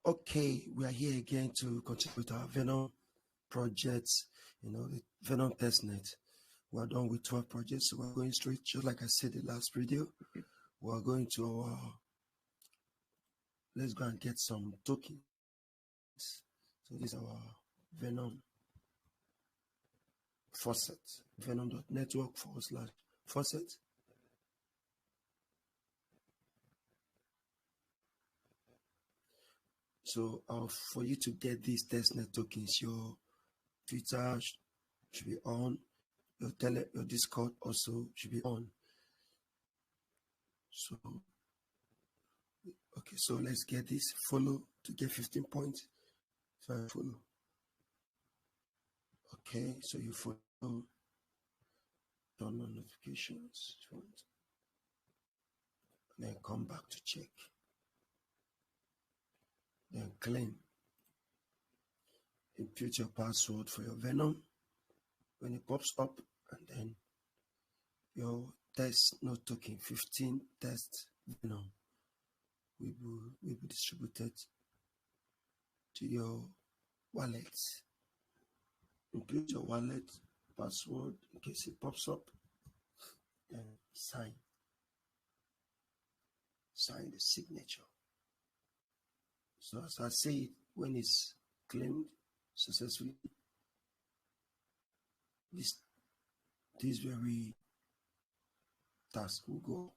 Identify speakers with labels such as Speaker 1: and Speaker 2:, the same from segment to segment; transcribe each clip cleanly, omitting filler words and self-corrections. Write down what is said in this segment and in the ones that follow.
Speaker 1: Okay, we are here again to continue with our Venom projects, the Venom Testnet. We are done with 12 projects, so we're going straight, just like I said in the last video. We are going to let's go and get some tokens. So this is our Venom faucet, venom.network/faucet. So for you to get these testnet tokens, your Twitter should be on, your Discord also should be on. So okay, so let's get this. Follow to get 15 points. So I follow. Okay, so you follow, turn on notifications, and then come back to check. Then claim. Input your password for your Venom when it pops up, and then your Testnet token 15 test Venom will be distributed to your wallet. Input your wallet password in case it pops up, then sign the signature. So as I say, when it's claimed successfully, this very task will go off.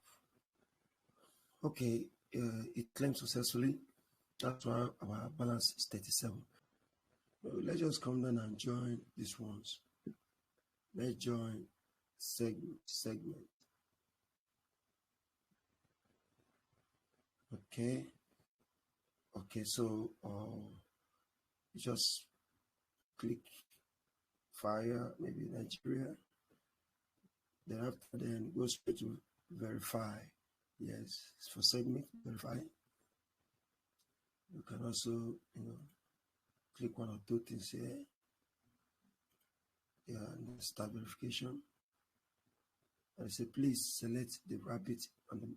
Speaker 1: Okay, it claimed successfully. That's why our balance is 37. Let's just come down and join these ones. Let's join segment. Okay, so you just click fire, maybe Nigeria. Then go straight to verify. Yes, for segment, verify. You can also, click one or two things here. Yeah, and start verification. And say, please select the rabbit on the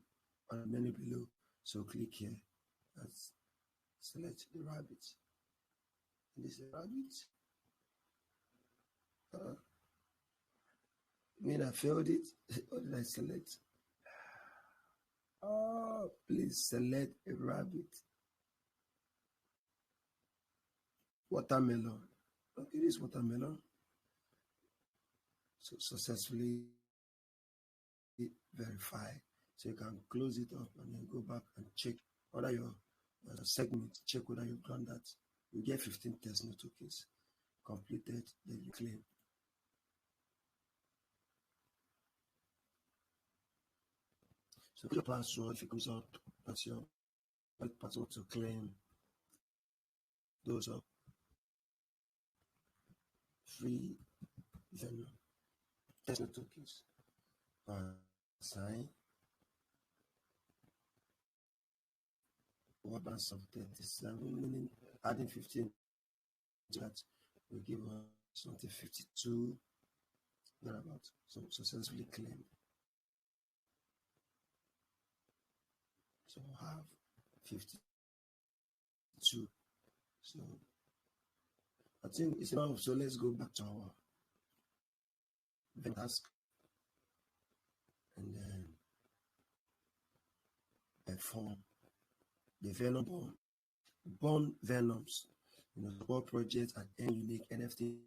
Speaker 1: menu below. So click here. Let's select the rabbit. And this is a rabbit. I failed it. What did I select? Oh, please select a rabbit. Watermelon. Okay, this watermelon. So successfully verify. So you can close it up and then go back and check whether your segment, check whether you've done that. You get 15 Testnet tokens completed, then you claim. So put your password. If it comes up, that's your password to claim those are free Venom Testnet tokens. Sign. What balance of 37, meaning adding 15 to that will give us something 52 thereabouts. So successfully claimed. So I have 52. So I think it's enough. So let's go back to our task and then perform the Venom born Venoms, support projects and any unique NFT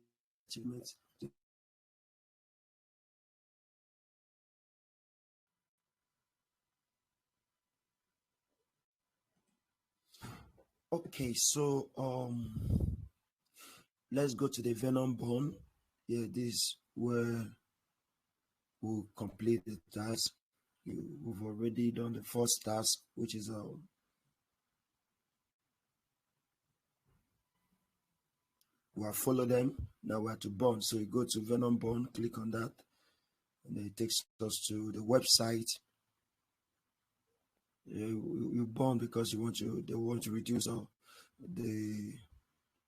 Speaker 1: achievements. Okay, so let's go to the Venom born. Yeah, this where we'll complete the task. We've already done the first task, which is we have followed them. Now we have to burn. So you go to Venom burn, click on that, and then it takes us to the website. You burn because they want to reduce the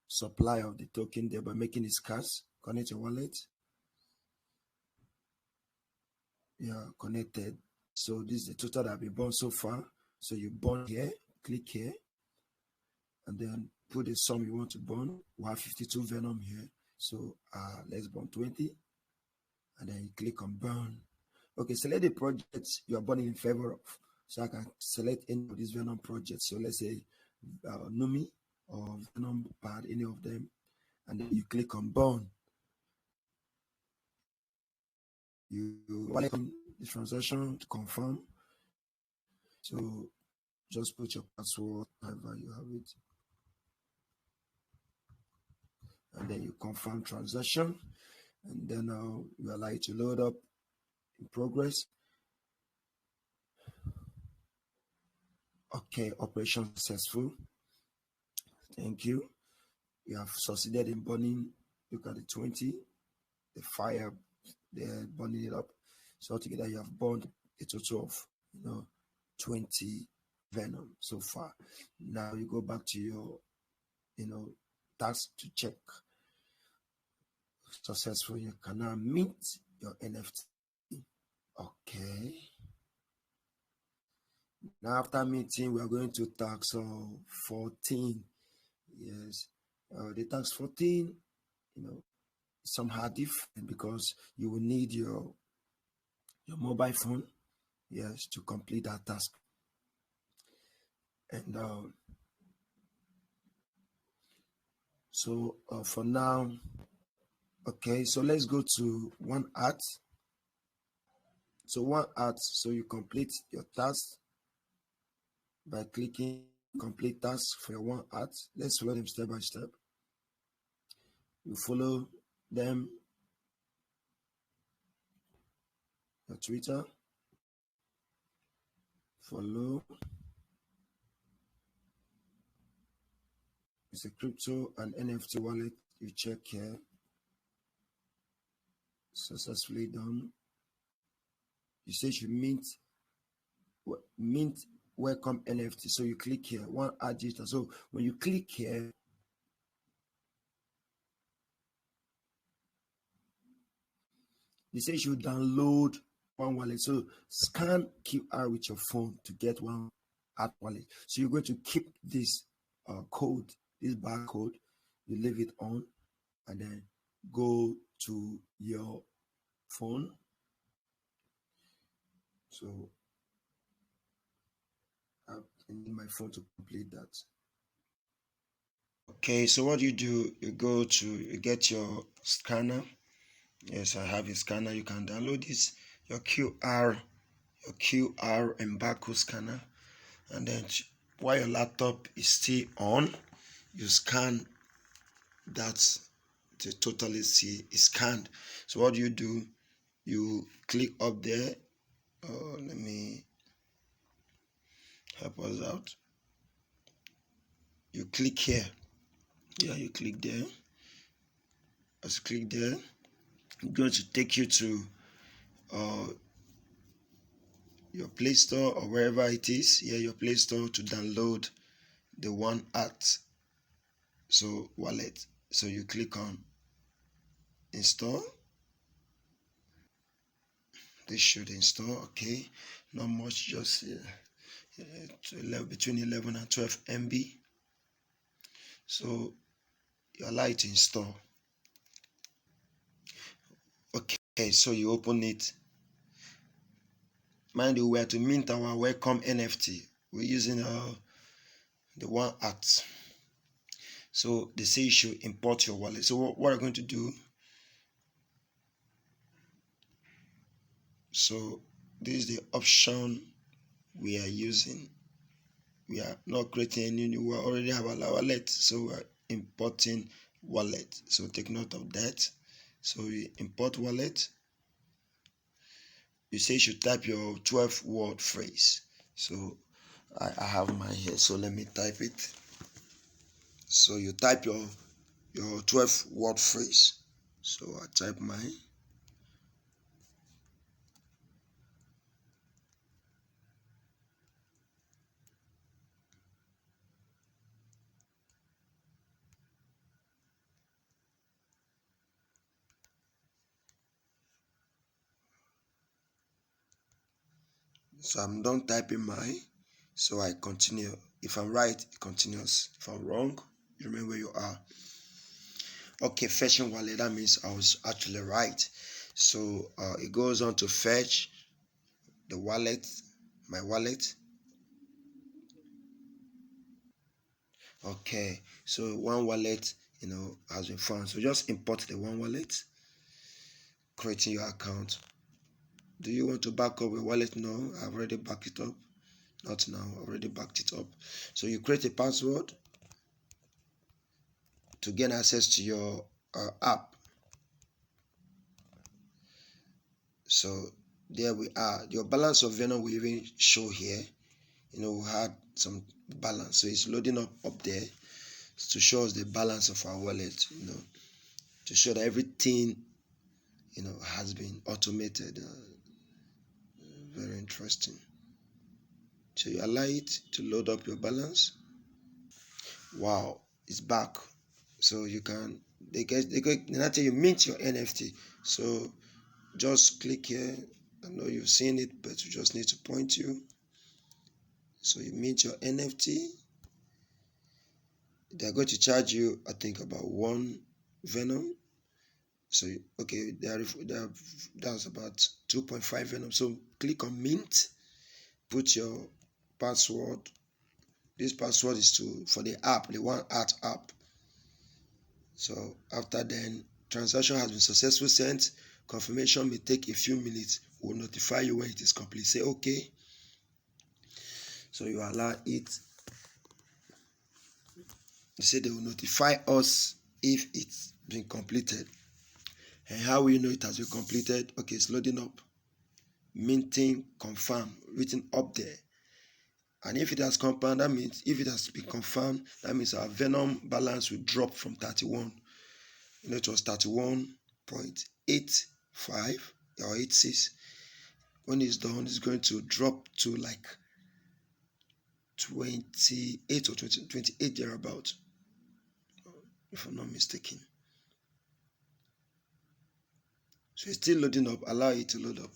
Speaker 1: supply of the token there by making it scarce. Connect your wallet. Yeah, connected. So this is the total that have been burned so far. So you burn here, click here, and then put the sum you want to burn. We have 52 Venom here, so let's burn 20, and then you click on burn. Okay, select the projects you are burning in favor of. So I can select any of these Venom projects. So let's say Numi or Venom Pad, any of them, and then you click on burn. You click on the transaction to confirm. So just put your password, however you have it, and then you confirm transaction, and then you allow it to load up in progress. Okay, operation successful. Thank you. You have succeeded in burning. Look at the 20, the fire, they're burning it up. So altogether you have burned a total of 20 Venom so far. Now you go back to your task to check successful. You can now mint your NFT. Okay. Now after minting, we are going to task 14. Yes. The task 14, somehow different because you will need your mobile phone, yes, to complete that task. And so for now, okay, so let's go to one art. So one art, so you complete your task by clicking complete task for your one art. Let's follow them step by step. You follow them, your Twitter, follow. It's a crypto and NFT wallet. You check here. Successfully done. You say you mint welcome NFT. So you click here, one add digital. So when you click here, they say you download one wallet. So scan QR with your phone to get one art wallet. So you're going to keep this code, this barcode, you leave it on, and then go to your phone. So I need my phone to complete that. Okay, so what you do, you get your scanner. Yes, I have a scanner. You can download this, your QR and barcode scanner, and then while your laptop is still on, you scan that to totally see is scanned. So what you do, you click up there. Let me help us out. You click here. Yeah, you click there. As you click there, it's going to take you to your Play Store or wherever it is. Here, your Play Store to download the one art wallet. So you click on install. This should install. Okay, not much, just between 11 and 12 MB. So you allow it to install. Okay, so you open it. Mind you, we are to mint our welcome NFT. We're using the one art. So they say you should import your wallet. So what we're going to do, so this is the option we are using. We are not creating any new, we already have our wallet, so we are importing wallet. So take note of that. So we import wallet. You say you should type your 12-word phrase. So I have mine here, so let me type it. So you type your 12-word phrase. So I type mine. So I'm done typing mine. So I continue. If I'm right, it continues. If I'm wrong, you remain where you are. Okay, fetching wallet, that means I was actually right. So it goes on to fetch the wallet, my wallet. Okay, so one wallet, has been found. So just import the one wallet, creating your account. Do you want to back up your wallet? No, I've already backed it up. Not now, I've already backed it up. So you create a password to gain access to your app. So there we are. Your balance of Venom will even show here. We had some balance. So it's loading up there to show us the balance of our wallet, to show that everything, has been automated. Very interesting. So you allow it to load up your balance. Wow, it's back. So you can, they you mint your NFT. So just click here. I know you've seen it, but you just need to point you. So you mint your NFT. They're going to charge you, I think, about one Venom. So okay, that's about 2.5 Venom. So click on mint, put your password. This password is for the app, the one art app. So after then, transaction has been successfully sent. Confirmation may take a few minutes. We'll notify you when it is complete. Say okay. So you allow it. You say they will notify us if it's been completed. And how will you know it has been completed? Okay, it's loading up. Minting, confirm, written up there. And if it has confirmed, that means if it has been confirmed, that means our Venom balance will drop from 31. It was 31.85 or 86. When it's done, it's going to drop to like 28 or 28 thereabout, if I'm not mistaken. So it's still loading up. Allow it to load up.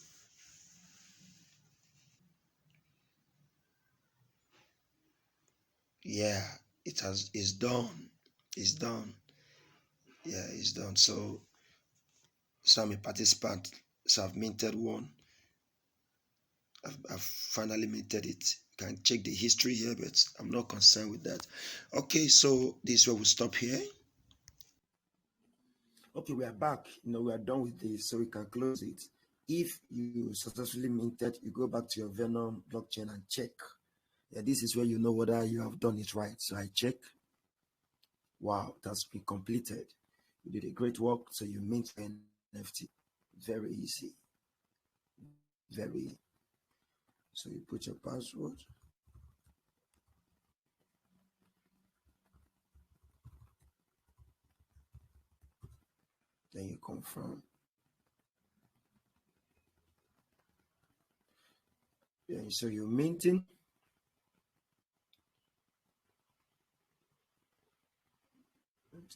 Speaker 1: Yeah, it's done. It's done. Yeah, it's done. So I'm a participant. So I've minted one. I've finally minted it. You can check the history here, but I'm not concerned with that. Okay, so this is where we stop here. Okay, we are back. We are done with this, so we can close it. If you successfully minted, you go back to your Venom blockchain and check. Yeah, this is where you know whether you have done it right. So I check. Wow, that's been completed. You did a great work. So you mint NFT. Very easy. Very easy. So you put your password. Then you confirm. Yeah, so you're minting.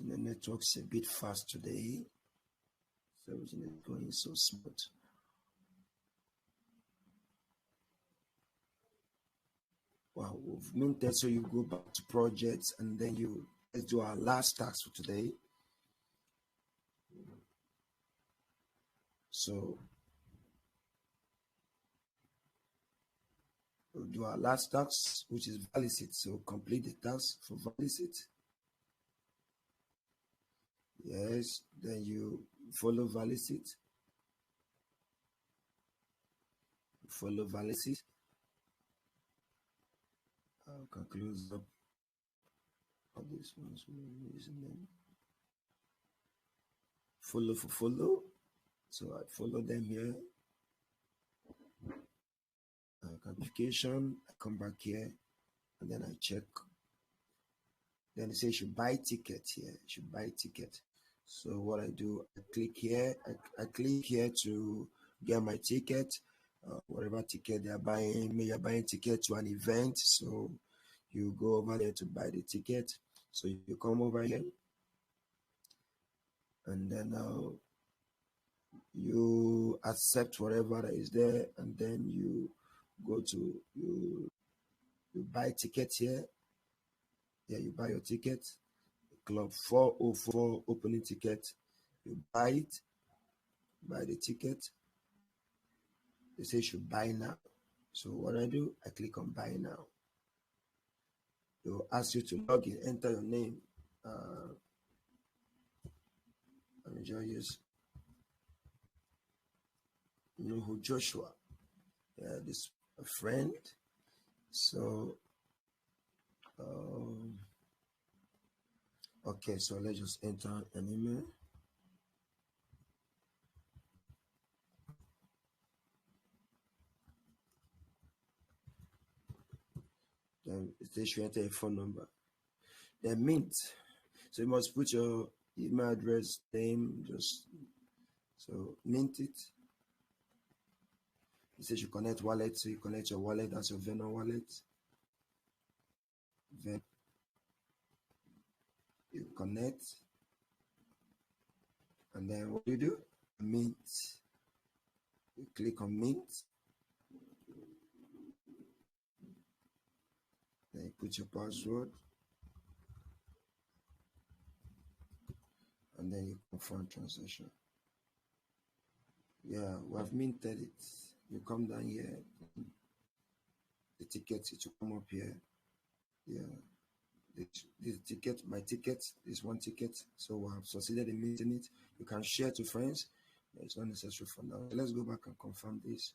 Speaker 1: The network's a bit fast today. So everything is going so smooth. Wow, we've minted, so you go back to projects and then let's do our last task for today. So we'll do our last task, which is validate. So complete the task for validate. Yes, then you follow validate. Follow validate. I can close up all these ones. Follow for follow. So I follow them here. Notification. I come back here and then I check. Then it says you should buy ticket here. You should buy ticket. So what I do, I click here. I click here to get my ticket. Whatever ticket they are buying, maybe you're buying ticket to an event. So you go over there to buy the ticket. So you come over here and then you accept whatever that is there, and then you go to you buy ticket here. Yeah, you buy your ticket, Club 404 opening ticket. You buy it, buy the ticket. They say you should buy now. So what I do, I click on buy now. They will ask you to log in, enter your name. Let me just use who Joshua. Yeah, this a friend. So okay, so let's just enter an email. Then it says you enter a phone number. Then mint. So you must put your email address, name, just so mint it. It says you connect wallet, so you connect your wallet, that's your Venom wallet. Then you connect, and then what do you do? Mint. You click on mint. Then you put your password, and then you confirm transaction. Yeah, we have minted it. You come down here, the ticket, it will come up here. Yeah, this ticket, my ticket is one ticket, so we have succeeded in minting it. You can share to friends, but it's not necessary for now. Let's go back and confirm this.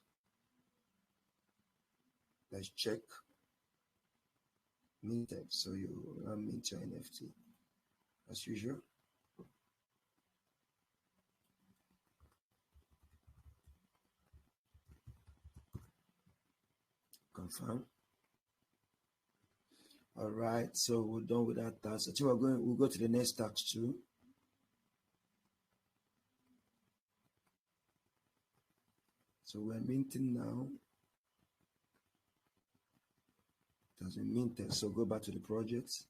Speaker 1: Let's check minted, so you mint your NFT as usual. Confirm. All right, so we're done with that task. I think we'll go to the next task too. So we're minting now. It has been minted. So go back to the project.